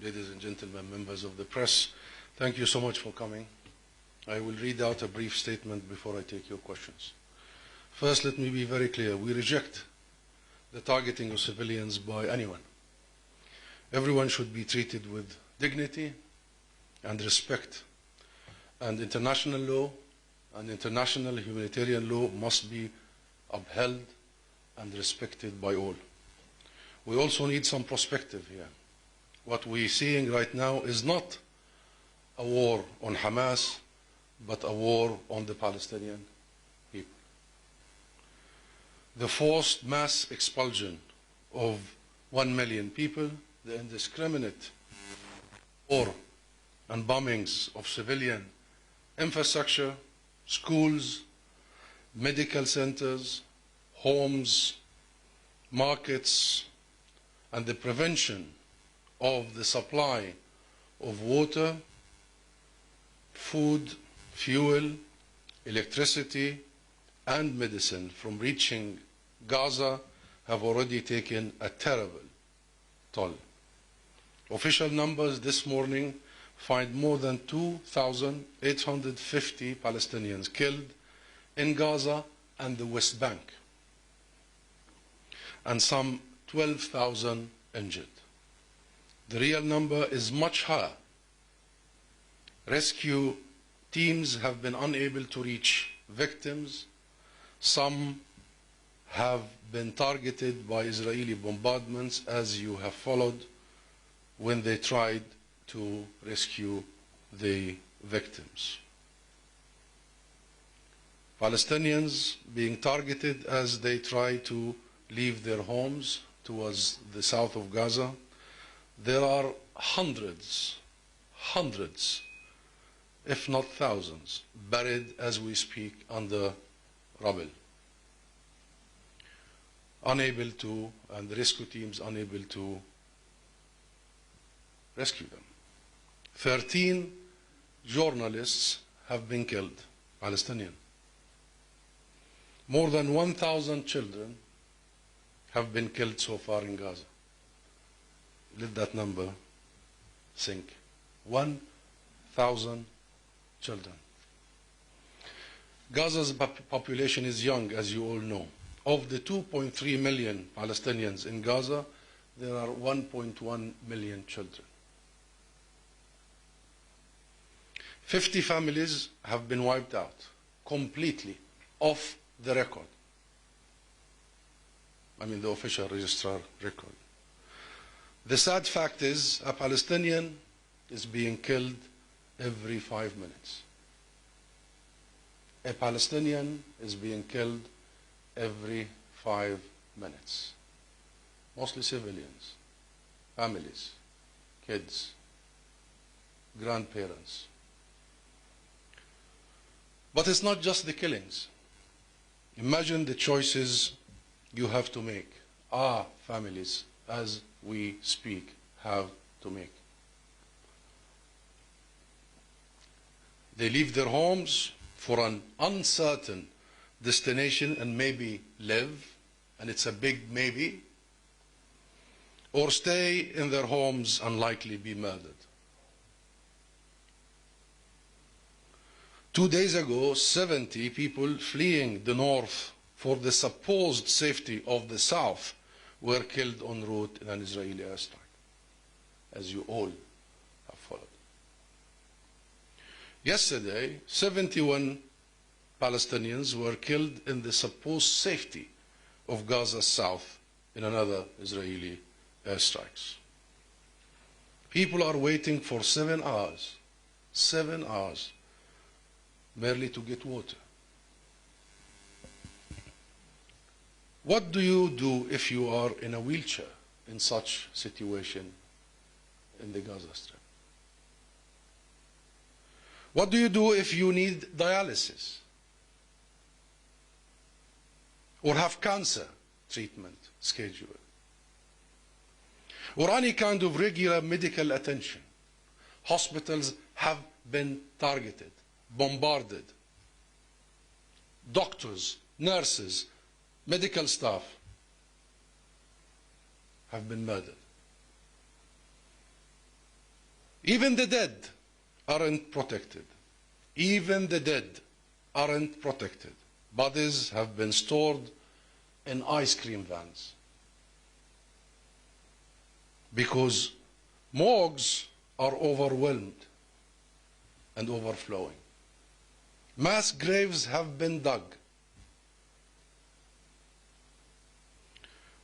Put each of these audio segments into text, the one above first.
ladies and gentlemen, members of the press, thank you so much for coming. I will read out a brief statement before I take your questions. First, let me be very clear. We reject the targeting of civilians by anyone. Everyone should be treated with dignity and respect. And international law and international humanitarian law must be upheld and respected by all. We also need some perspective here. What we're seeing right now is not a war on Hamas, but a war on the Palestinian people. The forced mass expulsion of 1 million people, the indiscriminate war and bombings of civilian infrastructure, schools, medical centers, homes, markets, and the prevention of the supply of water, food, fuel, electricity, and medicine from reaching Gaza have already taken a terrible toll. Official numbers this morning find more than 2,850 Palestinians killed in Gaza and the West Bank, and some 12,000 injured. The real number is much higher. Rescue teams have been unable to reach victims. Some have been targeted by Israeli bombardments, as you have followed, when they tried to rescue the victims. Palestinians being targeted as they try to leave their homes towards the south of Gaza. There are hundreds, if not thousands, buried as we speak under rubble. Unable to, and the rescue teams unable to rescue them. 13 journalists have been killed, Palestinian. More than 1,000 children have been killed so far in Gaza. Let that number sink. 1,000 children. Gaza's population is young, as you all know. Of the 2.3 million Palestinians in Gaza, there are 1.1 million children. 50 families have been wiped out, completely, off the record. I mean, the official registrar record. The sad fact is, a Palestinian is being killed every 5 minutes. A Palestinian is being killed every 5 minutes. Mostly civilians, families, kids, grandparents. But it's not just the killings. Imagine the choices you have to make. Our families, as we speak, have to make. They leave their homes for an uncertain destination and maybe live, and it's a big maybe, or stay in their homes and likely be murdered. 2 days ago, 70 people fleeing the north for the supposed safety of the south were killed en route in an Israeli airstrike, as you all have followed. Yesterday, 71 Palestinians were killed in the supposed safety of Gaza's south in another Israeli airstrikes. People are waiting for 7 hours, merely to get water. What do you do if you are in a wheelchair in such situation in the Gaza Strip? What do you do if you need dialysis or have cancer treatment scheduled or any kind of regular medical attention? Hospitals have been targeted, bombarded. Doctors, nurses, medical staff have been murdered. Even the dead aren't protected. Even the dead aren't protected. Bodies have been stored in ice cream vans because morgues are overwhelmed and overflowing. Mass graves have been dug.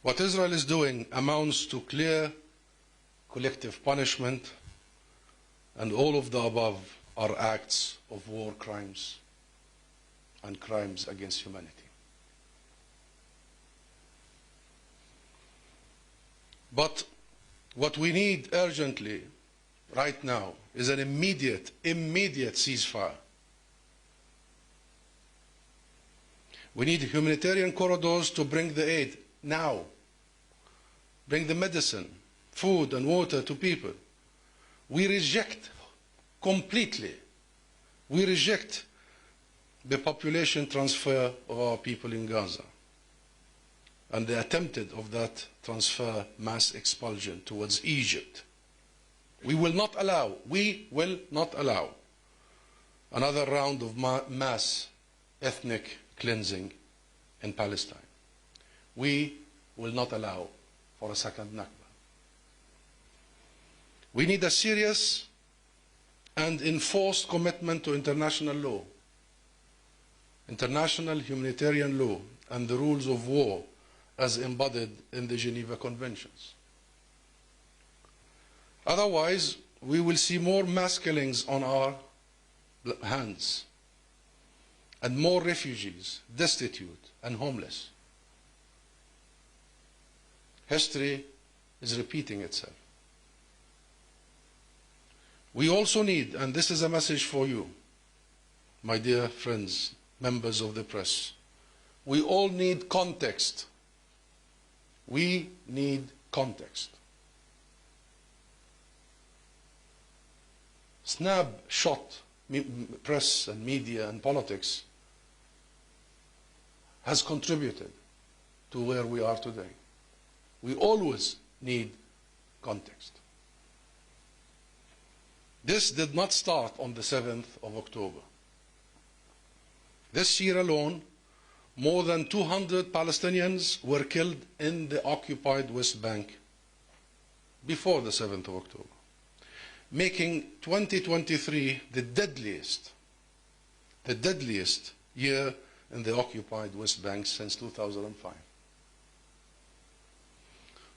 What Israel is doing amounts to clear collective punishment, and all of the above are acts of war crimes and crimes against humanity. But what we need urgently right now is an immediate ceasefire. We need humanitarian corridors to bring the aid now. Bring the medicine, food and water to people. We reject completely, we reject the population transfer of our people in Gaza and the attempted of that transfer mass expulsion towards Egypt. We will not allow another round of mass ethnic cleansing in Palestine. We will not allow for a second Nakba. We need a serious and enforced commitment to international law, international humanitarian law, and the rules of war as embodied in the Geneva Conventions. Otherwise, we will see more mass killings on our hands and more refugees, destitute and homeless. History is repeating itself. We also need, and this is a message for you, my dear friends, members of the press, we all need context. We need context. Snapshot press and media and politics has contributed to where we are today. We always need context. This did not start on the 7th of October. This year alone, more than 200 Palestinians were killed in the occupied West Bank before the 7th of October, making 2023 the deadliest year in the occupied West Bank since 2005.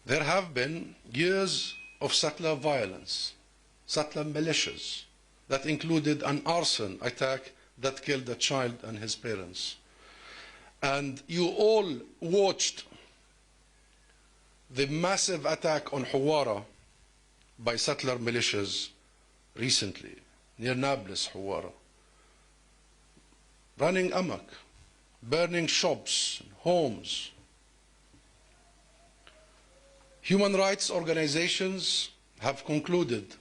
There have been years of settler violence, settler militias that included an arson attack that killed a child and his parents. And you all watched the massive attack on Hawara by settler militias recently, near Nablus, Hawara, running amok, burning shops, homes. Human rights organizations have concluded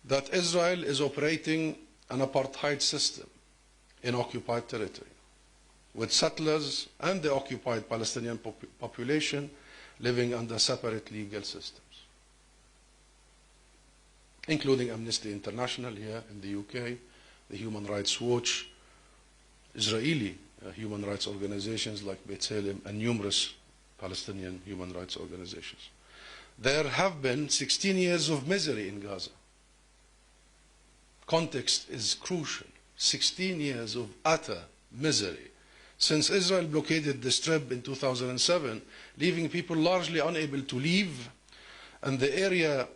that Israel is operating an apartheid system in occupied territory, with settlers and the occupied Palestinian population living under separate legal systems, including Amnesty International here in the UK, the Human Rights Watch, Israeli human rights organizations like B'Tselem, and numerous Palestinian human rights organizations. There have been 16 years of misery in Gaza. Context is crucial. 16 years of utter misery since Israel blockaded the Strip in 2007, leaving people largely unable to leave, and the area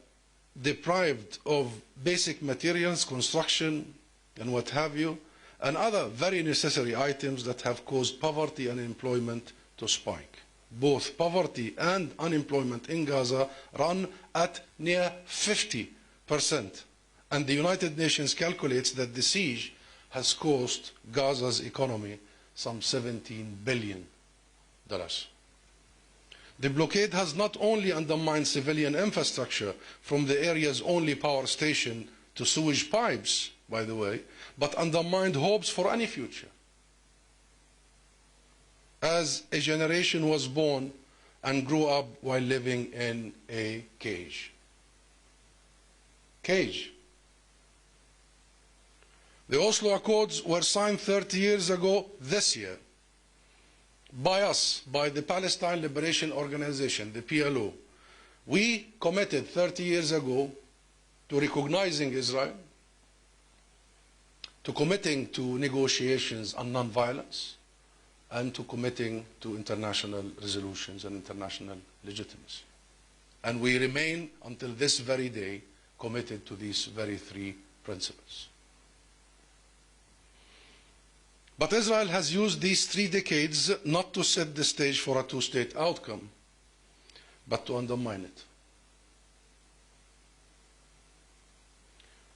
deprived of basic materials, construction, and what have you, and other very necessary items that have caused poverty and unemployment to spike. Both poverty and unemployment in Gaza run at near 50%. And the United Nations calculates that the siege has cost Gaza's economy some $17 billion. The blockade has not only undermined civilian infrastructure from the area's only power station to sewage pipes, by the way, but undermined hopes for any future, as a generation was born and grew up while living in a cage. cage. The Oslo Accords were signed 30 years ago this year by us, by the Palestine Liberation Organization, the PLO. We committed 30 years ago to recognizing Israel, to committing to negotiations and non-violence, and to committing to international resolutions and international legitimacy. And we remain, until this very day, committed to these very three principles. But Israel has used these 3 decades not to set the stage for a two-state outcome, but to undermine it.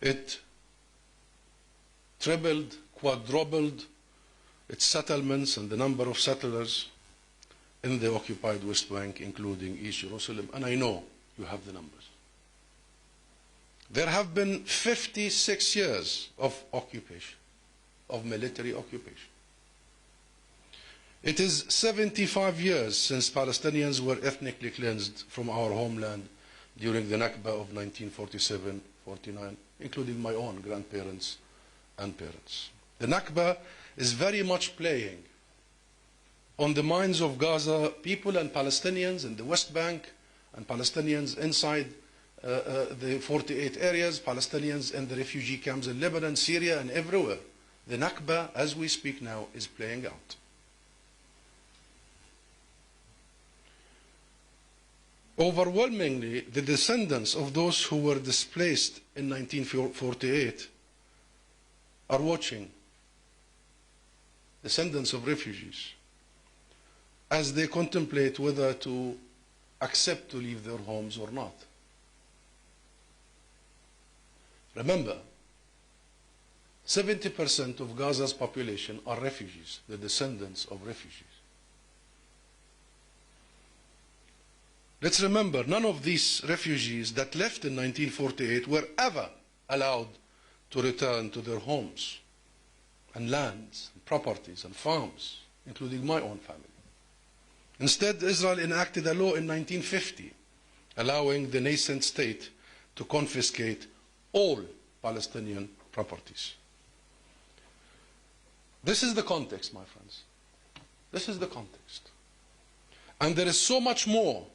It tripled, quadrupled its settlements and the number of settlers in the occupied West Bank, including East Jerusalem, and I know you have the numbers. There have been 56 years of occupation, of military occupation. It is 75 years since Palestinians were ethnically cleansed from our homeland during the Nakba of 1947-49, including my own grandparents and parents. The Nakba is very much playing on the minds of Gaza people and Palestinians in the West Bank and Palestinians inside the 48 areas, Palestinians in the refugee camps in Lebanon, Syria, and everywhere. The Nakba, as we speak now, is playing out. Overwhelmingly, the descendants of those who were displaced in 1948 are watching, descendants of refugees, as they contemplate whether to accept to leave their homes or not. Remember, 70% of Gaza's population are refugees, the descendants of refugees. Let's remember, none of these refugees that left in 1948 were ever allowed to return to their homes and lands, and properties and farms, including my own family. Instead, Israel enacted a law in 1950 allowing the nascent state to confiscate all Palestinian properties. This is the context, my friends. This is the context. And there is so much more.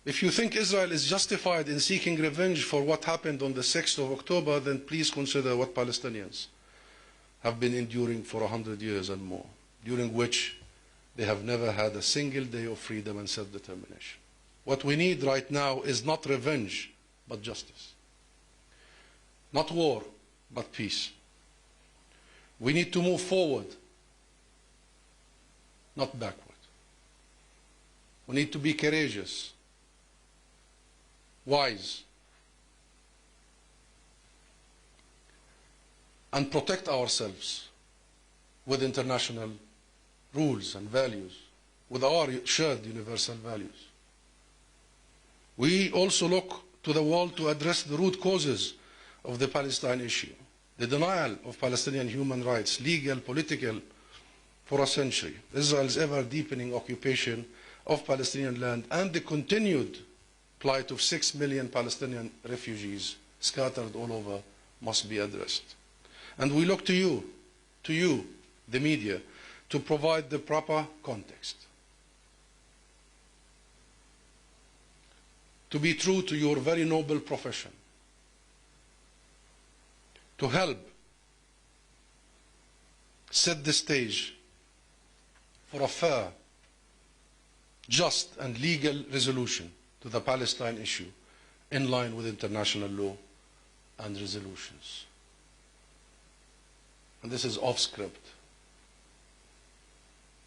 If you think Israel is justified in seeking revenge for what happened on the 6th of October, then please consider what Palestinians have been enduring for 100 years and more, during which they have never had a single day of freedom and self-determination. What we need right now is not revenge, but justice. Not war, but peace. We need to move forward, not backward. We need to be courageous, wise, and protect ourselves with international rules and values, with our shared universal values. We also look to the world to address the root causes of the Palestine issue. The denial of Palestinian human rights, legal, political, for a century. Israel's ever-deepening occupation of Palestinian land and the continued plight of 6 million Palestinian refugees scattered all over must be addressed. And we look to you, the media, to provide the proper context. To be true to your very noble profession. To help set the stage for a fair, just and legal resolution to the Palestine issue in line with international law and resolutions. And this is off script.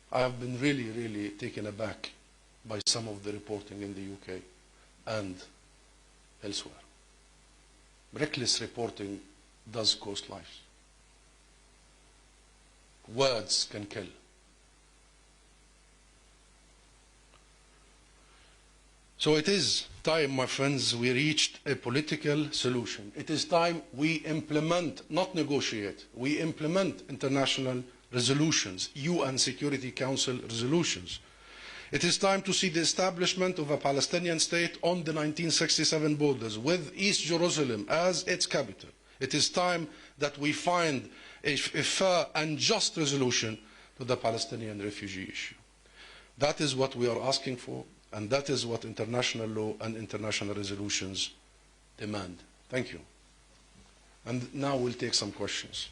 I have been really taken aback by some of the reporting in the UK and elsewhere. Reckless reporting does cost lives. Words can kill. So it is time, my friends, we reached a political solution. It is time we implement, not negotiate, we implement international resolutions, UN Security Council resolutions. It is time to see the establishment of a Palestinian state on the 1967 borders with East Jerusalem as its capital. It is time that we find a fair and just resolution to the Palestinian refugee issue. That is what we are asking for, and that is what international law and international resolutions demand. Thank you. And now we'll take some questions.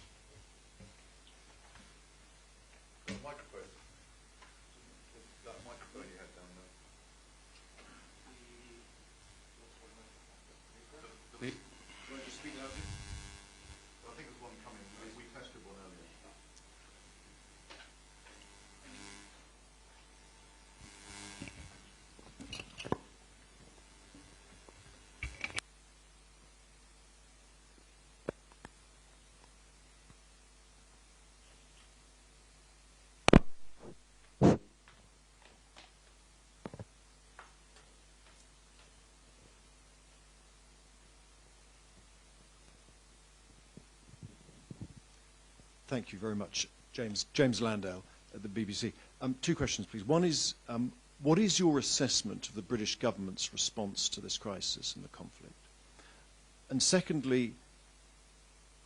Thank you very much, James Landale at the BBC. Two questions, please. One is, what is your assessment of the British government's response to this crisis and the conflict? And secondly,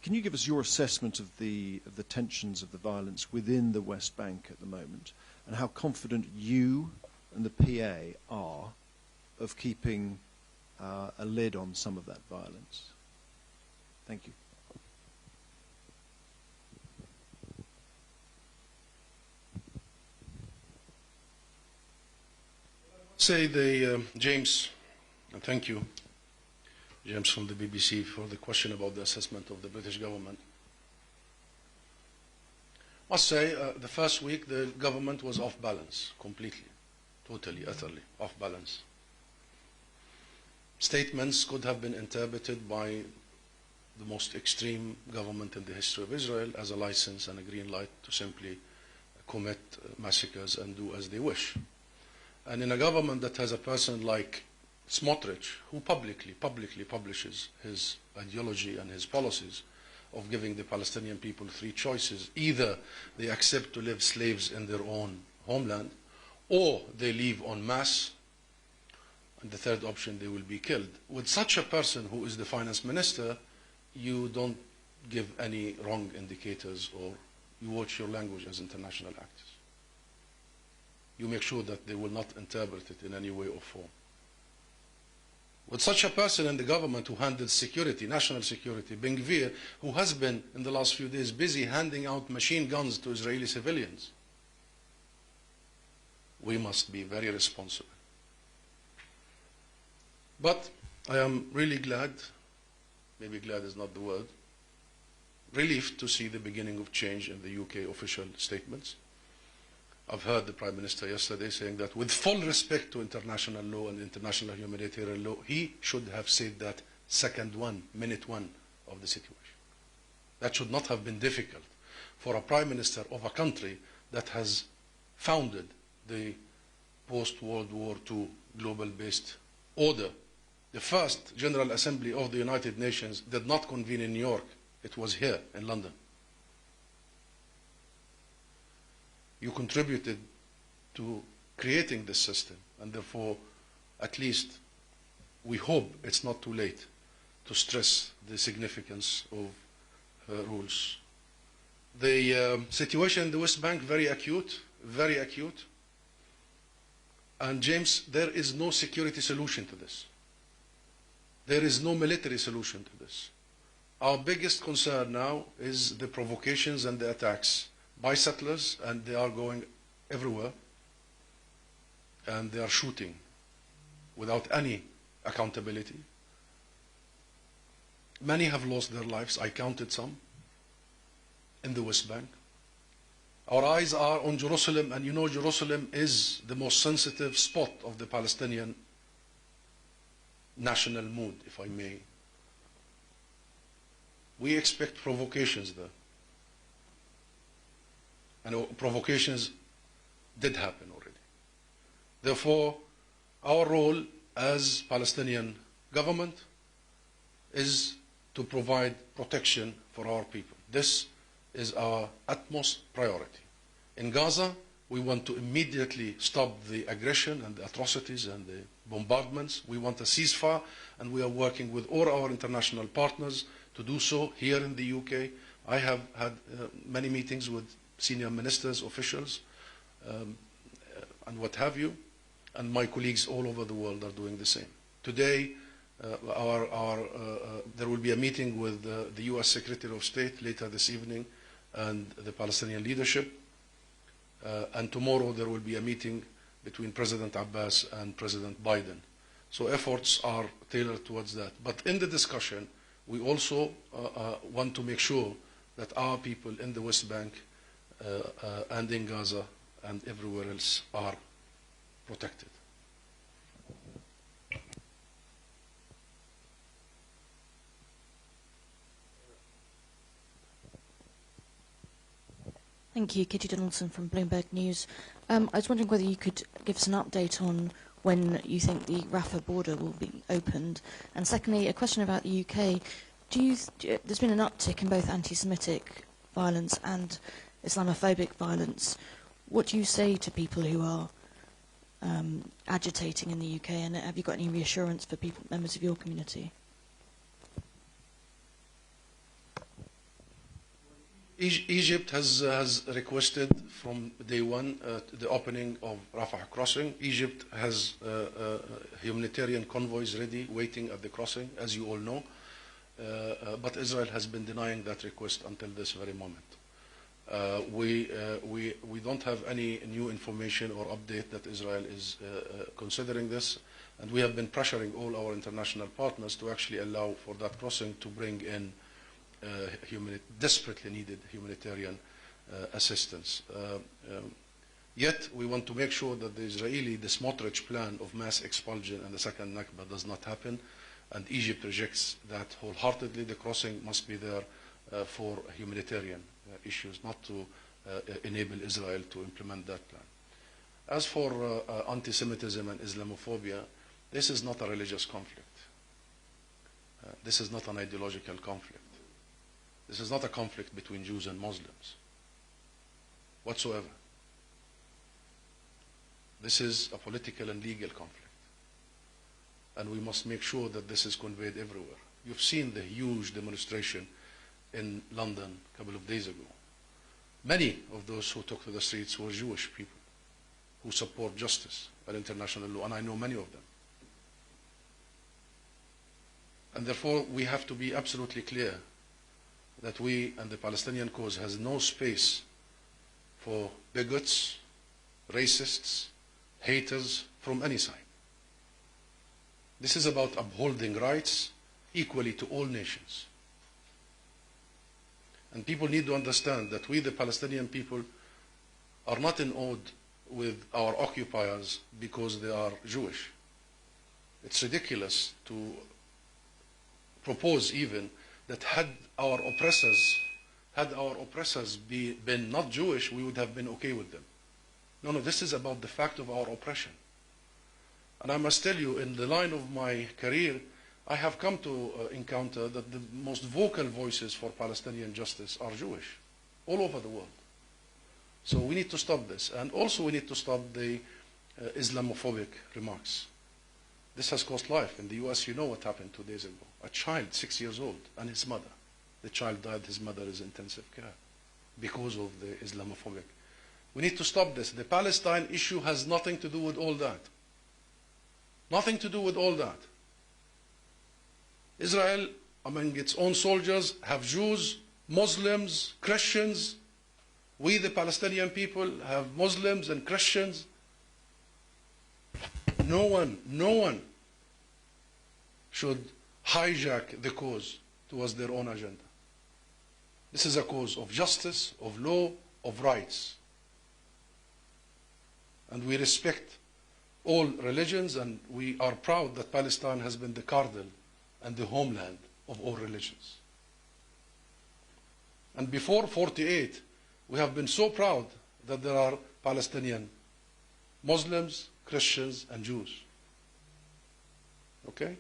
can you give us your assessment of the tensions, of the violence within the West Bank at the moment, and how confident you and the PA are of keeping a lid on some of that violence? Thank you. James, and thank you, James from the BBC, for the question about the assessment of the British government. I must say, the first week the government was off balance, completely, totally, utterly off balance. Statements could have been interpreted by the most extreme government in the history of Israel as a license and a green light to simply commit massacres and do as they wish. And in a government that has a person like Smotrich, who publicly publishes his ideology and his policies of giving the Palestinian people three choices: either they accept to live slaves in their own homeland, or they leave en masse, and the third option, they will be killed. With such a person who is the finance minister, you don't give any wrong indicators, or you watch your language as international actors. You make sure that they will not interpret it in any way or form. With such a person in the government who handles security, national security, Ben-Gvir, who has been in the last few days busy handing out machine guns to Israeli civilians, we must be very responsible. But I am really glad, maybe glad is not the word, relieved to see the beginning of change in the UK official statements. I've heard the Prime Minister yesterday saying that with full respect to international law and international humanitarian law, he should have said that minute one of the situation. That should not have been difficult for a Prime Minister of a country that has founded the post-World War II global-based order. The first General Assembly of the United Nations did not convene in New York. It was here in London. You contributed to creating this system, and therefore, at least, we hope it's not too late to stress the significance of rules. The situation in the West Bank, very acute, very acute. And James, there is no security solution to this. There is no military solution to this. Our biggest concern now is the provocations and the attacks by settlers, and they are going everywhere, and they are shooting without any accountability. Many have lost their lives. I counted some in the West Bank. Our eyes are on Jerusalem, and you know Jerusalem is the most sensitive spot of the Palestinian national mood, if I may. We expect provocations there. And provocations did happen already. Therefore, our role as Palestinian government is to provide protection for our people. This is our utmost priority. In Gaza, We want to immediately stop the aggression and the atrocities and the bombardments. We want a ceasefire, and we are working with all our international partners to do so here in the UK. I have had many meetings with senior ministers, officials, and what have you, and my colleagues all over the world are doing the same. Today, there will be a meeting with the US Secretary of State later this evening and the Palestinian leadership. And tomorrow there will be a meeting between President Abbas and President Biden. So efforts are tailored towards that. But in the discussion, we also want to make sure that our people in the West Bank and in Gaza and everywhere else are protected. Thank you. Kitty Donaldson from Bloomberg News. I was wondering whether you could give us an update on when you think the Rafah border will be opened. And secondly, a question about the UK. There's been an uptick in both anti-Semitic violence and Islamophobic violence. What do you say to people who are agitating in the UK, and have you got any reassurance for members of your community? Egypt has requested from day one the opening of Rafah crossing. Egypt has humanitarian convoys ready, waiting at the crossing, as you all know. But Israel has been denying that request until this very moment. We don't have any new information or update that Israel is considering this, and we have been pressuring all our international partners to actually allow for that crossing to bring in desperately needed humanitarian assistance. Yet we want to make sure that the Smotrich plan of mass expulsion and the second Nakba does not happen, and Egypt rejects that wholeheartedly. The crossing must be there for humanitarian issues, not to enable Israel to implement that plan. As for anti-Semitism and Islamophobia, this is not a religious conflict. This is not an ideological conflict. This is not a conflict between Jews and Muslims whatsoever. This is a political and legal conflict. And we must make sure that this is conveyed everywhere. You've seen the huge demonstration in London a couple of days ago. Many of those who took to the streets were Jewish people who support justice and international law, and I know many of them. And therefore, we have to be absolutely clear that we and the Palestinian cause has no space for bigots, racists, haters from any side. This is about upholding rights equally to all nations. And people need to understand that we, the Palestinian people, are not in ode with our occupiers because they are Jewish. It's ridiculous to propose even that had our oppressors been not Jewish, we would have been okay with them. No, this is about the fact of our oppression. And I must tell you, in the line of my career, I have come to encounter that the most vocal voices for Palestinian justice are Jewish, all over the world. So we need to stop this. And also we need to stop the Islamophobic remarks. This has cost life. In the US, you know what happened 2 days ago. A child, 6 years old, and his mother. The child died, his mother is in intensive care because of the Islamophobic. We need to stop this. The Palestine issue has nothing to do with all that. Nothing to do with all that. Israel, among its own soldiers, have Jews, Muslims, Christians. We, the Palestinian people, have Muslims and Christians. No one should hijack the cause towards their own agenda. This is a cause of justice, of law, of rights. And we respect all religions, and we are proud that Palestine has been the cradle and the homeland of all religions. And before 48, we have been so proud that there are Palestinian Muslims, Christians, and Jews. Okay?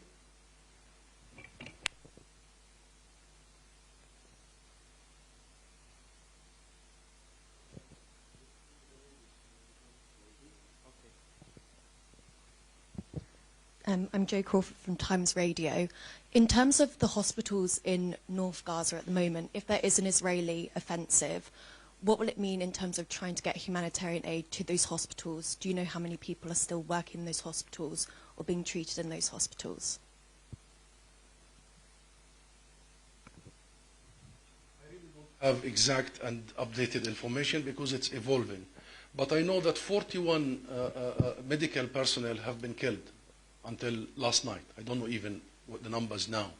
I'm Jo Crawford from Times Radio. In terms of the hospitals in North Gaza at the moment, if there is an Israeli offensive, what will it mean in terms of trying to get humanitarian aid to those hospitals? Do you know how many people are still working in those hospitals or being treated in those hospitals? I really don't have exact and updated information because it's evolving. But I know that 41 medical personnel have been killed until last night. I don't know even what the numbers now.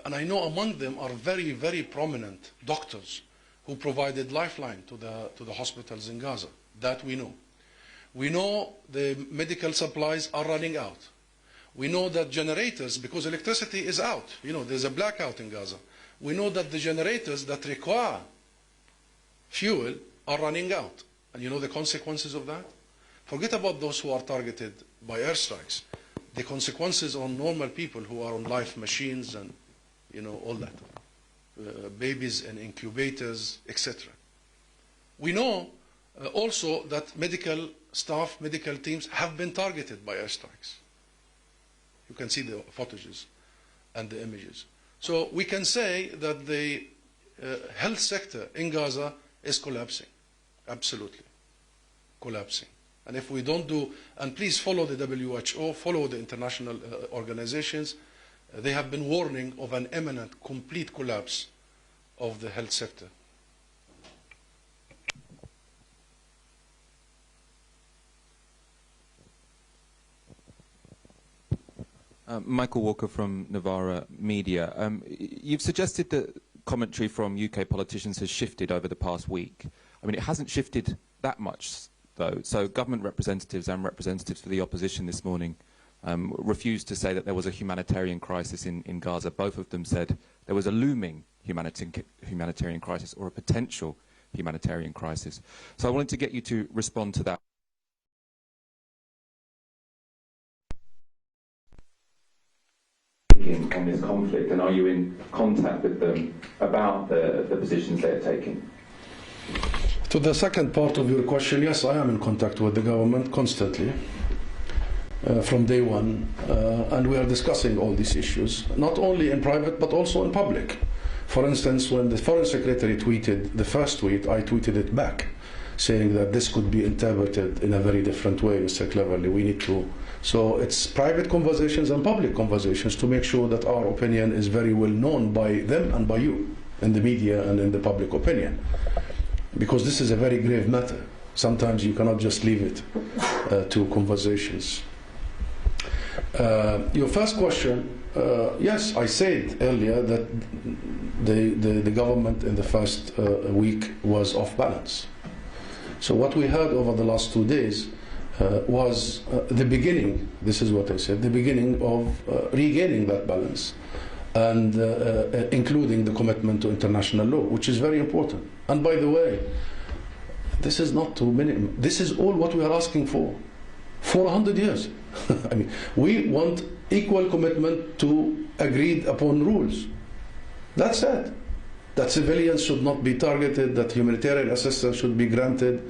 And I know among them are very, very prominent doctors who provided lifeline to the hospitals in Gaza. That we know. We know the medical supplies are running out. We know that generators, because electricity is out, you know, there's a blackout in Gaza. We know that the generators that require fuel are running out. And you know the consequences of that? Forget about those who are targeted by airstrikes. The consequences on normal people who are on life machines and, you know, all that. Babies in incubators, etc. We know also that medical staff, medical teams have been targeted by airstrikes. You can see the footages and the images. So we can say that the health sector in Gaza is collapsing. Absolutely collapsing. And if we don't do, and please follow the WHO, follow the international organizations, they have been warning of an imminent, complete collapse of the health sector. Michael Walker from Novara Media. You've suggested that commentary from UK politicians has shifted over the past week. I mean, it hasn't shifted that much, though. So government representatives and representatives for the opposition this morning refused to say that there was a humanitarian crisis in Gaza. Both of them said there was a looming humanitarian crisis or a potential humanitarian crisis. So I wanted to get you to respond to that. On this conflict, and are you in contact with them about the positions they are taking? To the second part of your question, yes, I am in contact with the government constantly. From day one, and we are discussing all these issues, not only in private but also in public. For instance, when the Foreign Secretary tweeted the first tweet, I tweeted it back, saying that this could be interpreted in a very different way, Mr. Cleverly. We need to. So it's private conversations and public conversations to make sure that our opinion is very well known by them and by you, in the media and in the public opinion. Because this is a very grave matter. Sometimes you cannot just leave it to conversations. Your first question, yes, I said earlier that the government in the first week was off balance. So what we heard over the last 2 days was the beginning, this is what I said, the beginning of regaining that balance and including the commitment to international law, which is very important. And by the way, this is not too many, this is all what we are asking for 100 years. I mean, we want equal commitment to agreed upon rules. That's it. That civilians should not be targeted, that humanitarian assistance should be granted,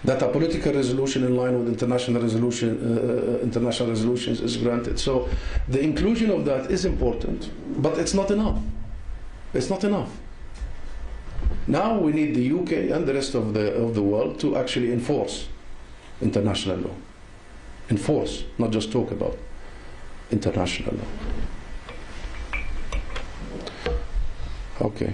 that a political resolution in line with international resolutions is granted. So the inclusion of that is important, but it's not enough. It's not enough. Now we need the UK and the rest of the world to actually enforce international law. Enforce, not just talk about international law. Okay.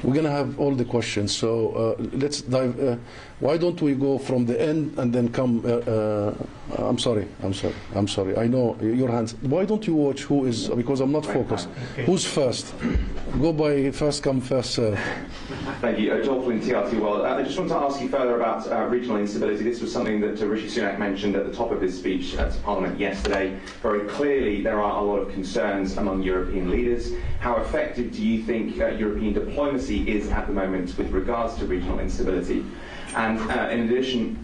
We're going to have all the questions, so let's dive. Why don't we go from the end and then come? I'm sorry. I know your hands. Why don't you watch who is, because I'm not focused. Okay. Who's first? Go by first come, first serve. Thank you. Joel Flynn, TRT World. I just want to ask you further about regional instability. This was something that Rishi Sunak mentioned at the top of his speech to Parliament yesterday. Very clearly, there are a lot of concerns among European leaders. How effective do you think European diplomacy is at the moment with regards to regional instability? And in addition,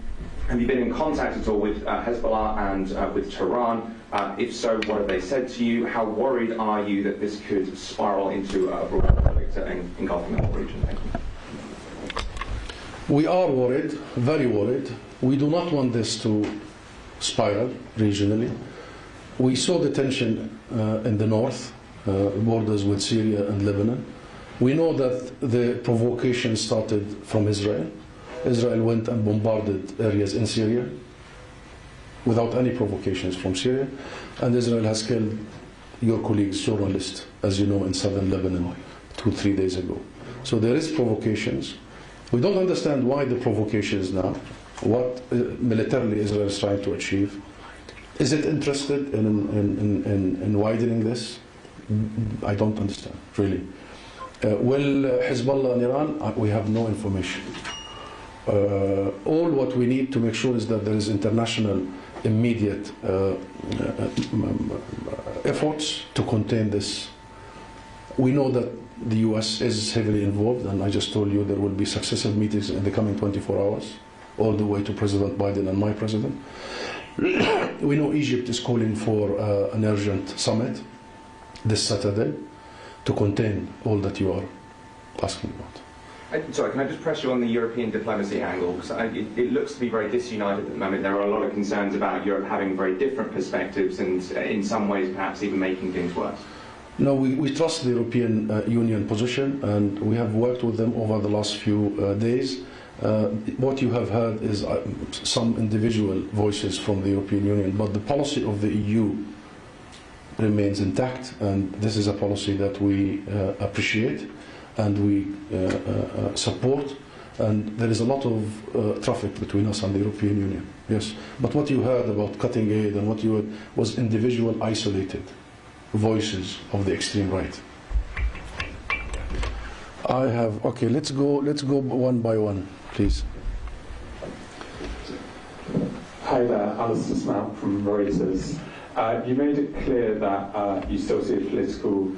have you been in contact at all with Hezbollah and with Tehran? If so, what have they said to you? How worried are you that this could spiral into a broader conflict engulfing the whole region? Thank you. We are worried, very worried. We do not want this to spiral regionally. We saw the tension in the north, borders with Syria and Lebanon. We know that the provocation started from Israel. Israel went and bombarded areas in Syria without any provocations from Syria, and Israel has killed your colleagues, journalists, as you know, in southern Lebanon 2-3 days ago. So there is provocations. We don't understand why the provocations now, what militarily Israel is trying to achieve. Is it interested in widening this? I don't understand, really. Will Hezbollah and Iran? We have no information. All what we need to make sure is that there is international immediate efforts to contain this. We know that the US is heavily involved, and I just told you there will be successive meetings in the coming 24 hours, all the way to President Biden and my president. We know Egypt is calling for an urgent summit this Saturday to contain all that you are asking about. Sorry, can I just press you on the European diplomacy angle? Because it looks to be very disunited at the moment. There are a lot of concerns about Europe having very different perspectives and in some ways perhaps even making things worse. No, we trust the European Union position, and we have worked with them over the last few days. What you have heard is some individual voices from the European Union, but the policy of the EU remains intact, and this is a policy that we appreciate and we support, and there is a lot of traffic between us and the European Union, yes. But what you heard about cutting aid and what you heard was individual isolated voices of the extreme right. Okay, let's go one by one, please. Hi there, Alistair Snout from Reuters. You made it clear that you still see a political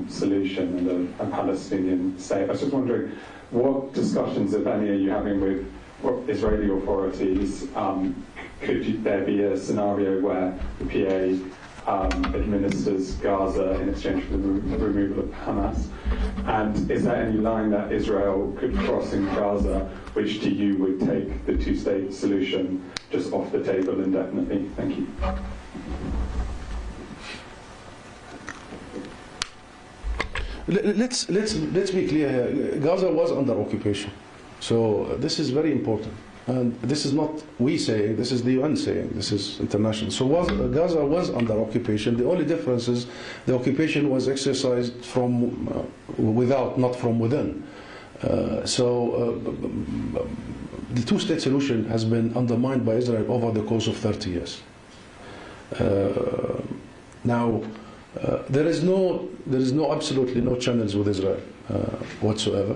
solution and a Palestinian state. I was just wondering, what discussions, if any, are you having with Israeli authorities? Could there be a scenario where the PA administers Gaza in exchange for the removal of Hamas? And is there any line that Israel could cross in Gaza which to you would take the two-state solution just off the table indefinitely? Thank you. Let's be clear here. Gaza was under occupation, so this is very important. And this is not we saying, this is the UN saying, this is international. So Gaza was under occupation. The only difference is the occupation was exercised from without, not from within. The two-state solution has been undermined by Israel over the course of 30 years. Now, there is absolutely no challenge with Israel whatsoever.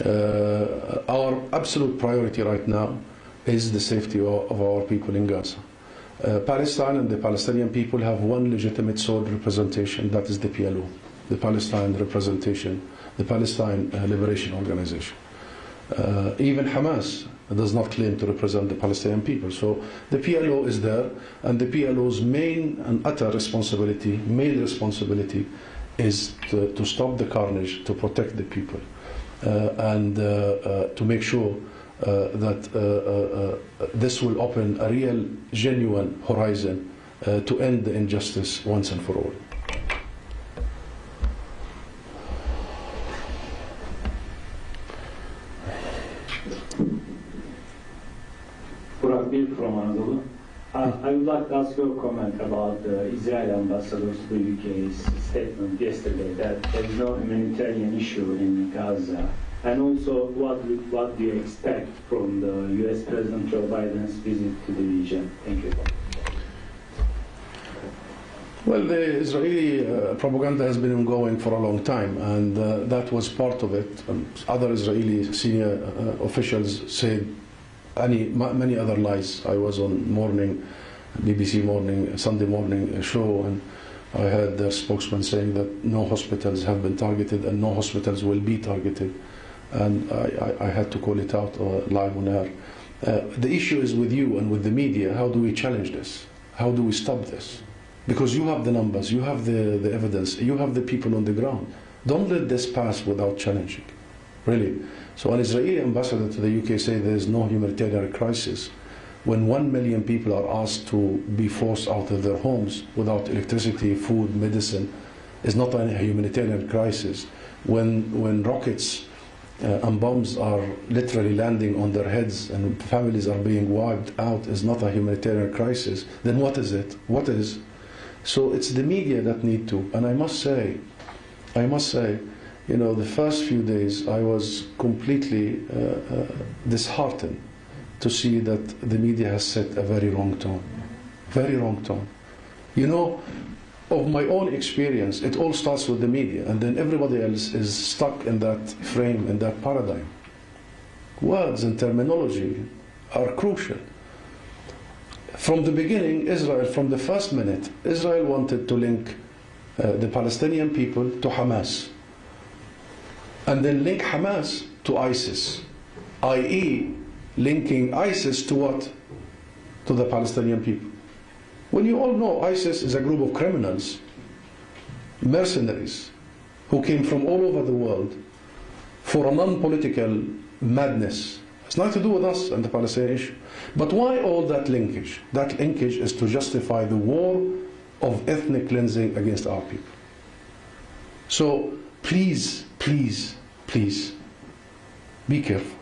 Our absolute priority right now is the safety of our people in Gaza. Palestine and the Palestinian people have one legitimate sole representation, that is the PLO, the Palestine representation, the Palestine Liberation Organization. Even Hamas does not claim to represent the Palestinian people. So the PLO is there, and the PLO's main and utter responsibility, is to stop the carnage, to protect the people. And to make sure that this will open a real, genuine horizon to end the injustice once and for all. From Anadolu. I would like to ask your comment about the Israeli ambassador to the UK's statement yesterday that there is no humanitarian issue in Gaza. And also, what do you expect from the US President Joe Biden's visit to the region? Thank you. Well, the Israeli propaganda has been ongoing for a long time, and that was part of it. Other Israeli senior officials said many other lies. I was on BBC Sunday morning show, and I heard their spokesman saying that no hospitals have been targeted and no hospitals will be targeted, and I had to call it out live on air. The issue is with you and with the media. How do we challenge this? How do we stop this? Because you have the numbers, you have the evidence, you have the people on the ground. Don't let this pass without challenging, really. So an Israeli ambassador to the UK said there is no humanitarian crisis. when 1 million people are asked to be forced out of their homes without electricity, food, medicine, is not a humanitarian crisis. When rockets and bombs are literally landing on their heads and families are being wiped out, is not a humanitarian crisis, then what is it? What is? So it's the media that need to. And I must say, you know, the first few days I was completely disheartened to see that the media has set a very wrong tone. Very wrong tone. You know, of my own experience, it all starts with the media, and then everybody else is stuck in that frame, in that paradigm. Words and terminology are crucial. From the beginning, Israel, from the first minute, Israel wanted to link the Palestinian people to Hamas, and then link Hamas to ISIS, i.e., linking ISIS to what? To the Palestinian people. When you all know ISIS is a group of criminals, mercenaries, who came from all over the world for a non-political madness. It's nothing to do with us and the Palestinian issue. But why all that linkage? That linkage is to justify the war of ethnic cleansing against our people. So please, please, please, be careful.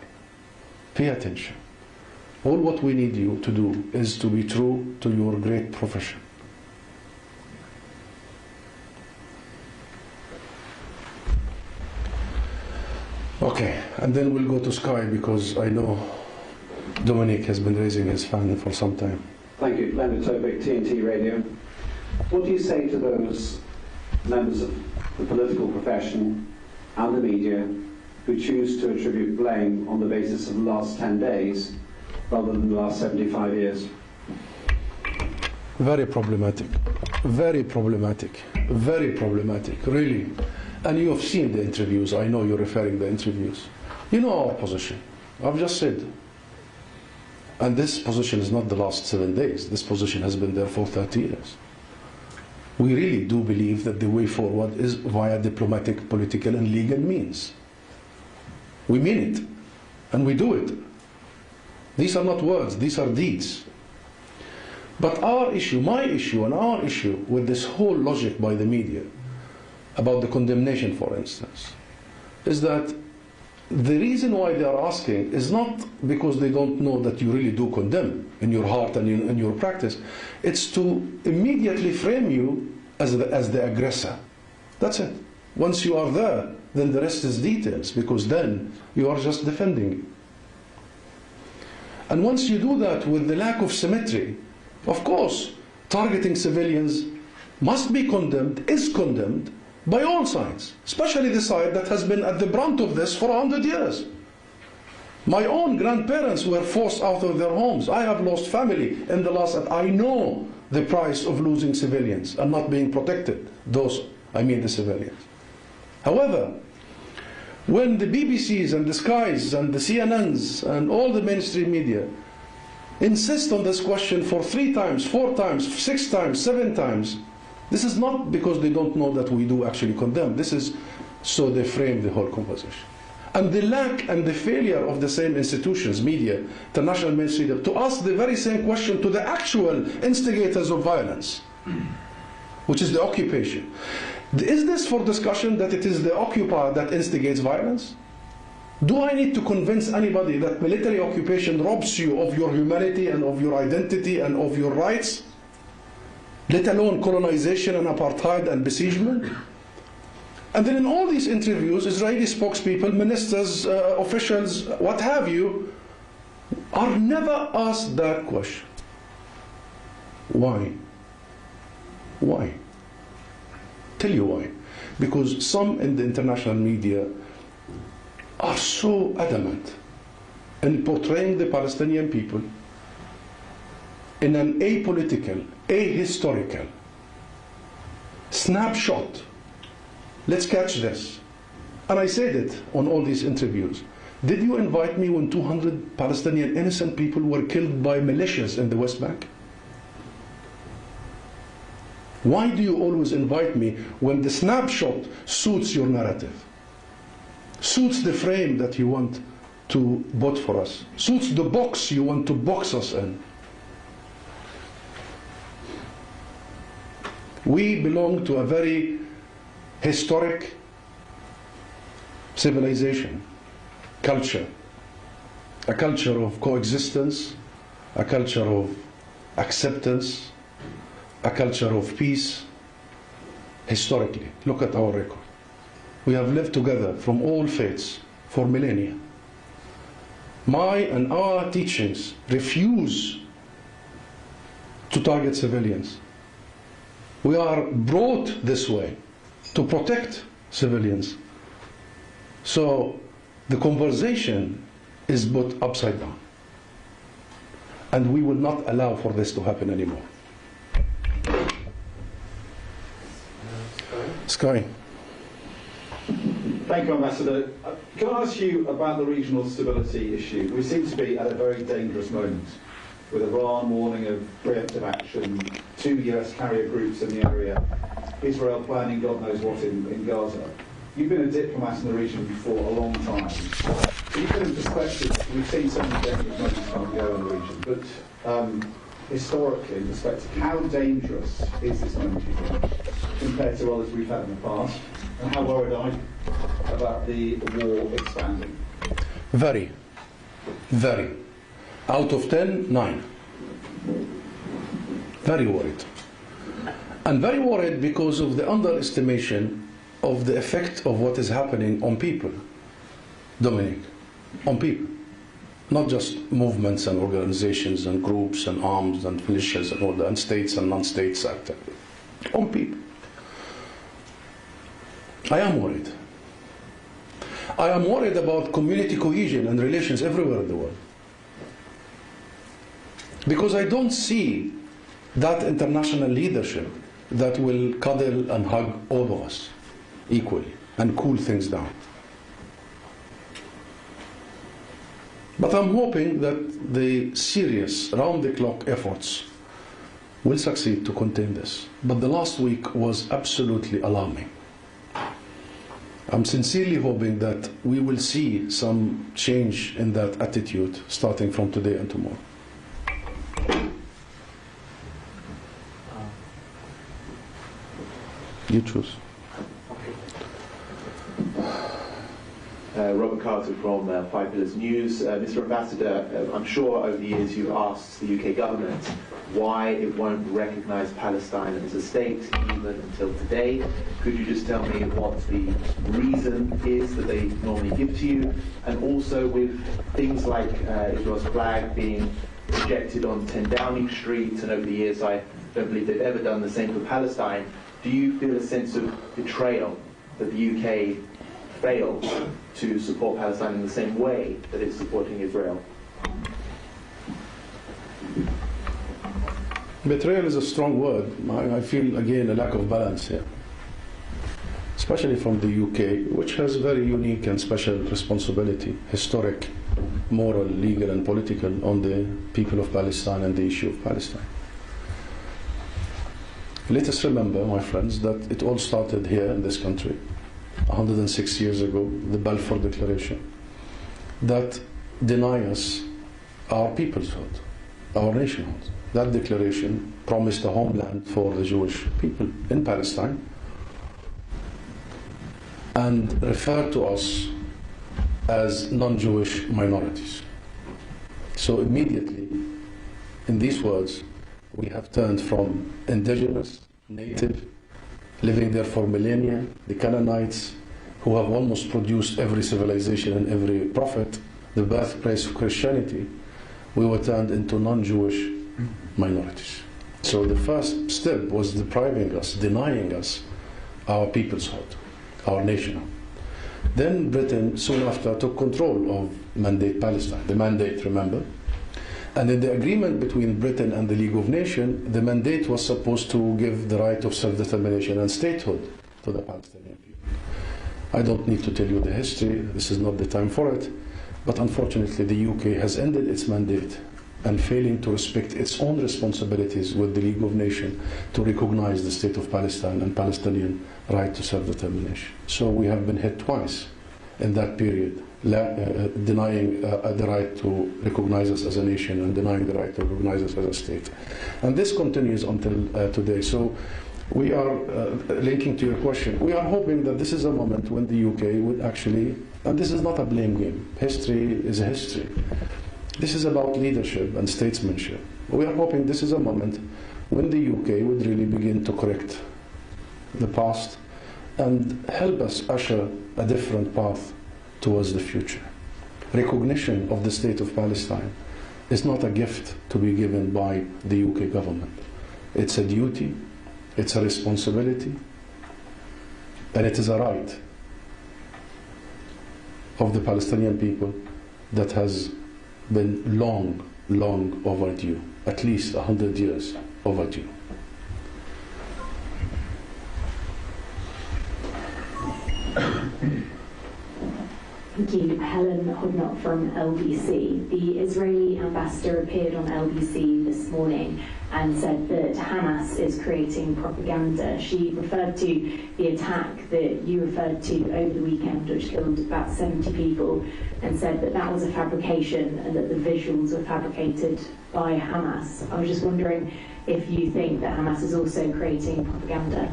Pay attention. All what we need you to do is to be true to your great profession. Okay, and then we'll go to Sky because I know Dominic has been raising his hand for some time. Thank you. Leonard Topic, TNT Radio. What do you say to those members of the political profession and the media who choose to attribute blame on the basis of the last 10 days rather than the last 75 years? Very problematic, very problematic, very problematic, really. And you have seen the interviews. I know you're referring to the interviews. You know our position. I've just said. And this position is not the last 7 days. This position has been there for 30 years. We really do believe that the way forward is via diplomatic, political, and legal means. We mean it, and we do it. These are not words, these are deeds. But our issue, my issue and our issue with this whole logic by the media about the condemnation, for instance, is that the reason why they are asking is not because they don't know that you really do condemn in your heart and in your practice. It's to immediately frame you as the aggressor. That's it. Once you are there, then the rest is details, because then you are just defending it. And once you do that with the lack of symmetry, of course, targeting civilians must be condemned, is condemned by all sides, especially the side that has been at the brunt of this for 100 years. My own grandparents were forced out of their homes. I have lost family in the last, I know the price of losing civilians and not being protected. Those, I mean the civilians. However, when the BBCs and the Skies and the CNNs and all the mainstream media insist on this question for 3 times, 4 times, 6 times, 7 times, this is not because they don't know that we do actually condemn. This is so they frame the whole conversation. And the lack and the failure of the same institutions, media, international mainstream, to ask the very same question to the actual instigators of violence, which is the occupation. Is this for discussion that it is the occupier that instigates violence? Do I need to convince anybody that military occupation robs you of your humanity and of your identity and of your rights, let alone colonization and apartheid and besiegement? And then in all these interviews, Israeli spokespeople, ministers, officials, what have you, are never asked that question. Why? Why? Tell you why. Because some in the international media are so adamant in portraying the Palestinian people in an apolitical, ahistorical snapshot. Let's catch this. And I said it on all these interviews. Did you invite me when 200 Palestinian innocent people were killed by militias in the West Bank? Why do you always invite me when the snapshot suits your narrative? Suits the frame that you want to vote for us? Suits the box you want to box us in? We belong to a very historic civilization, culture, a culture of coexistence, a culture of acceptance, a culture of peace. Historically, look at our record. We have lived together from all faiths for millennia. My and our teachings refuse to target civilians. We are brought this way to protect civilians. So the conversation is put upside down. And we will not allow for this to happen anymore. Sky. Thank you, Ambassador. Can I ask you about the regional stability issue? We seem to be at a very dangerous moment, with Iran warning of preemptive action, 2 US carrier groups in the area, Israel planning God knows what in Gaza. You've been a diplomat in the region for a long time. So you put in perspective, we've seen so many dangerous moments come and go in the region, but historically, in perspective, how dangerous is this moment, you think, compared to others we've had in the past? And how worried are you about the war expanding? Very, very. Out of 10, 9. Very worried. And very worried because of the underestimation of the effect of what is happening on people. Dominic, on people. Not just movements and organizations and groups and arms and militias and all that, and states and non-state sector. On people. I am worried. I am worried about community cohesion and relations everywhere in the world. Because I don't see that international leadership that will cuddle and hug all of us equally and cool things down. But I'm hoping that the serious, round-the-clock efforts will succeed to contain this. But the last week was absolutely alarming. I'm sincerely hoping that we will see some change in that attitude starting from today and tomorrow. You choose. Robert Carter from 5 Pillars News. Mr. Ambassador, I'm sure over the years you've asked the UK government why it won't recognise Palestine as a state even until today. Could you just tell me what the reason is that they normally give to you? And also with things like Israel's flag being projected on 10 Downing Street, and over the years I don't believe they've ever done the same for Palestine, do you feel a sense of betrayal that the UK failed to support Palestine in the same way that it's supporting Israel? Betrayal is a strong word. I feel, again, a lack of balance here. Especially from the UK, which has a very unique and special responsibility, historic, moral, legal and political, on the people of Palestine and the issue of Palestine. Let us remember, my friends, that it all started here in this country 106 years ago, the Balfour Declaration, that deny us our peoplehood, our nationhood. That declaration promised a homeland for the Jewish people in Palestine and referred to us as non-Jewish minorities. So immediately, in these words, we have turned from indigenous, native, living there for millennia, the Canaanites, who have almost produced every civilization and every prophet, the birthplace of Christianity, we were turned into non-Jewish minorities. So the first step was depriving us, denying us our peoplehood, our nationhood. Then Britain, soon after, took control of Mandate Palestine, the mandate, remember? And in the agreement between Britain and the League of Nations, the mandate was supposed to give the right of self-determination and statehood to the Palestinian people. I don't need to tell you the history, this is not the time for it, but unfortunately the UK has ended its mandate and failing to respect its own responsibilities with the League of Nations to recognize the state of Palestine and Palestinian right to self-determination. So we have been hit twice in that period, denying the right to recognize us as a nation and denying the right to recognize us as a state. And this continues until today. So we are linking to your question. We are hoping that this is a moment when the UK would actually, and this is not a blame game. History is a history. This is about leadership and statesmanship. We are hoping this is a moment when the UK would really begin to correct the past and help us usher a different path towards the future. Recognition of the state of Palestine is not a gift to be given by the UK government. It's a duty, it's a responsibility, and it is a right of the Palestinian people that has been long, long overdue, at least 100 years overdue. Thank you. Helen Hodnott from LBC. The Israeli ambassador appeared on LBC this morning and said that Hamas is creating propaganda. She referred to the attack that you referred to over the weekend, which killed about 70 people, and said that that was a fabrication and that the visuals were fabricated by Hamas. I was just wondering if you think that Hamas is also creating propaganda.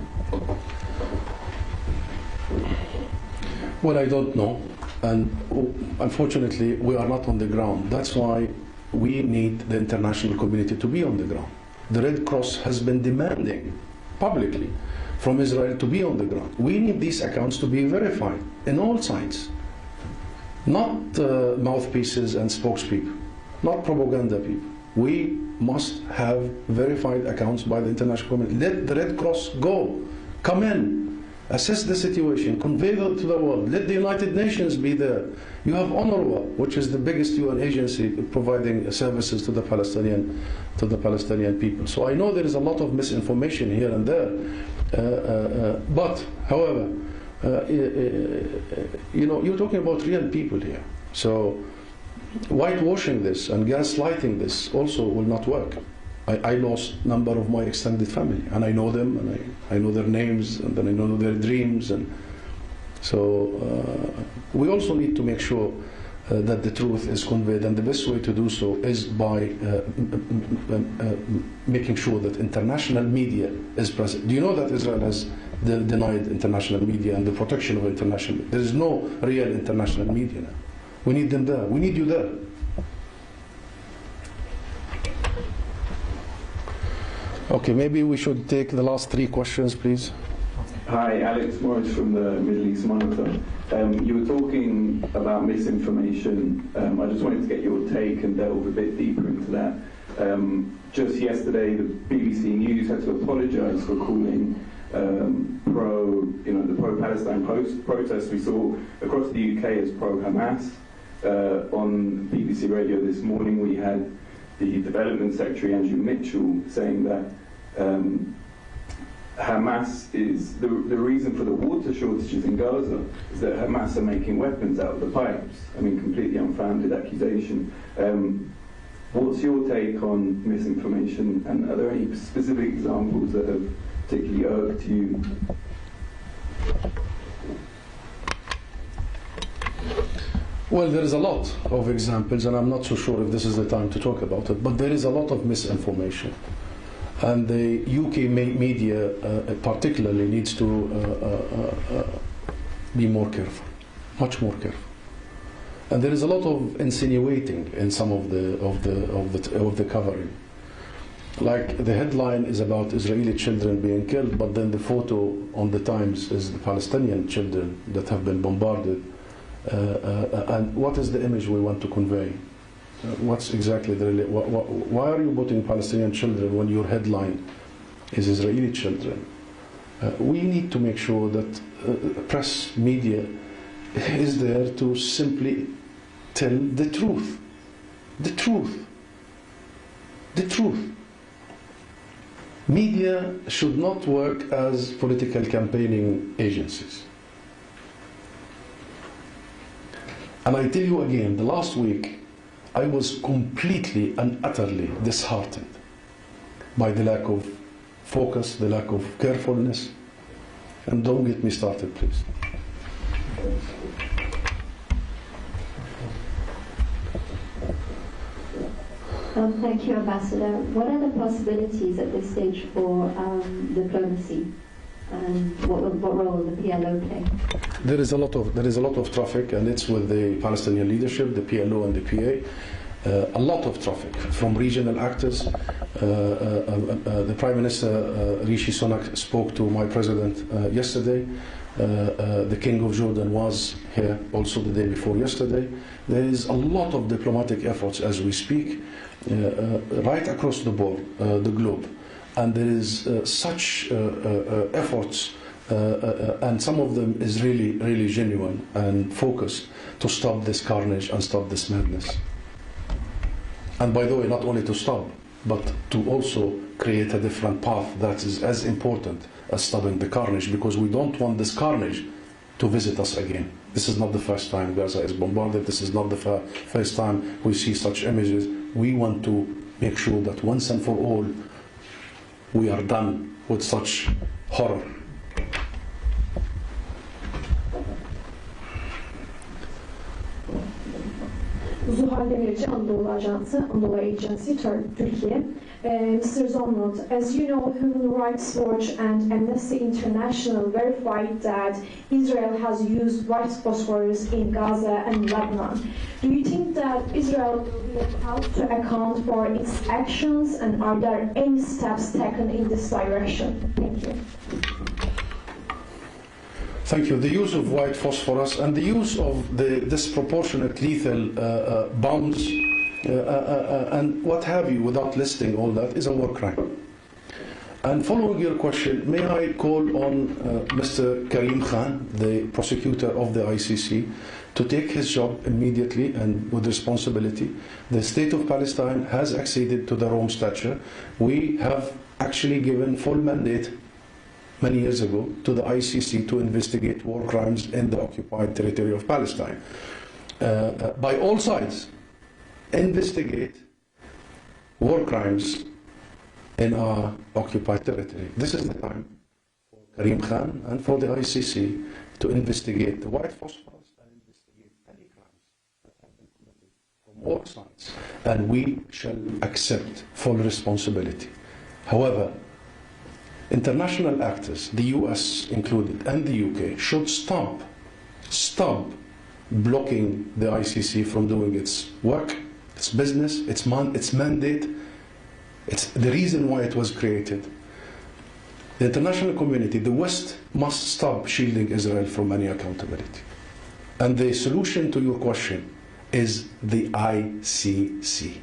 Well, I don't know. And unfortunately, we are not on the ground. That's why we need the international community to be on the ground. The Red Cross has been demanding publicly from Israel to be on the ground. We need these accounts to be verified in all sides. Not mouthpieces and spokespeople, not propaganda people. We must have verified accounts by the international community. Let the Red Cross go, come in, assess the situation, convey it to the world. Let the United Nations be there. You have UNRWA, which is the biggest UN agency providing services to the Palestinian people. So I know there is a lot of misinformation here and there. But, however, you're talking about real people here. So whitewashing this and gaslighting this also will not work. I lost a number of my extended family, and I know them, and I know their names, and then I know their dreams, and so we also need to make sure that the truth is conveyed, and the best way to do so is by making sure that international media is present. Do you know that Israel has denied international media and the protection of international media? There is no real international media now. We need them there. We need you there. Okay, maybe we should take the last 3 questions, please. Hi, Alex Morris from the Middle East Monitor. You were talking about misinformation. I just wanted to get your take and delve a bit deeper into that. Just yesterday, the BBC News had to apologise for calling the pro-Palestine protests we saw across the UK as pro-Hamas. On BBC Radio this morning, we had the Development Secretary, Andrew Mitchell, saying that Hamas is the reason for the water shortages in Gaza is that Hamas are making weapons out of the pipes. I mean, completely unfounded accusation. What's your take on misinformation, and are there any specific examples that have particularly irked you? Well, there is a lot of examples, and I'm not so sure if this is the time to talk about it, but there is a lot of misinformation. And the UK media particularly needs to be more careful, much more careful. And there is a lot of insinuating in some of the covering. Like the headline is about Israeli children being killed, but then the photo on the Times is the Palestinian children that have been bombarded. And what is the image we want to convey? What's exactly the why are you putting Palestinian children when your headline is Israeli children? We need to make sure that press media is there to simply tell the truth. The truth. The truth. Media should not work as political campaigning agencies. And I tell you again, the last week, I was completely and utterly disheartened by the lack of focus, the lack of carefulness. And don't get me started, please. Thank you, Ambassador. What are the possibilities at this stage for diplomacy? And what role will the PLO play? There is a lot of traffic, and it's with the Palestinian leadership, the PLO and the PA. A lot of traffic from regional actors. The Prime Minister Rishi Sunak spoke to my president yesterday. The King of Jordan was here also the day before yesterday. There is a lot of diplomatic efforts as we speak, right across the board, the globe. And there is such efforts, and some of them is really, really genuine and focused to stop this carnage and stop this madness. And by the way, not only to stop, but to also create a different path that is as important as stopping the carnage, because we don't want this carnage to visit us again. This is not the first time Gaza is bombarded. This is not the first time we see such images. We want to make sure that once and for all, we are done with such horror. Zuhal Demirci, Anadolu Ajansı, Anadolu Agency, Türkiye. Mr. Zonmut, as you know, Human Rights Watch and Amnesty International verified that Israel has used white phosphorus in Gaza and Lebanon. Do you think that Israel will be held to account for its actions, and are there any steps taken in this direction? Thank you. Thank you. The use of white phosphorus and the use of the disproportionate lethal bombs and what have you, without listing all that, is a war crime. And following your question, may I call on Mr. Karim Khan, the prosecutor of the ICC, to take his job immediately and with responsibility. The state of Palestine has acceded to the Rome Statute. We have actually given full mandate many years ago to the ICC to investigate war crimes in the occupied territory of Palestine. By all sides, investigate war crimes in our occupied territory. This is the time for Karim Khan and for the ICC to investigate the white phosphorus and investigate any crimes that have been committed from all sides. And we shall accept full responsibility. However, international actors, the US included, and the UK, should stop blocking the ICC from doing its work, its business, its mandate. It's the reason why it was created. The international community, the West, must stop shielding Israel from any accountability. And the solution to your question is the ICC.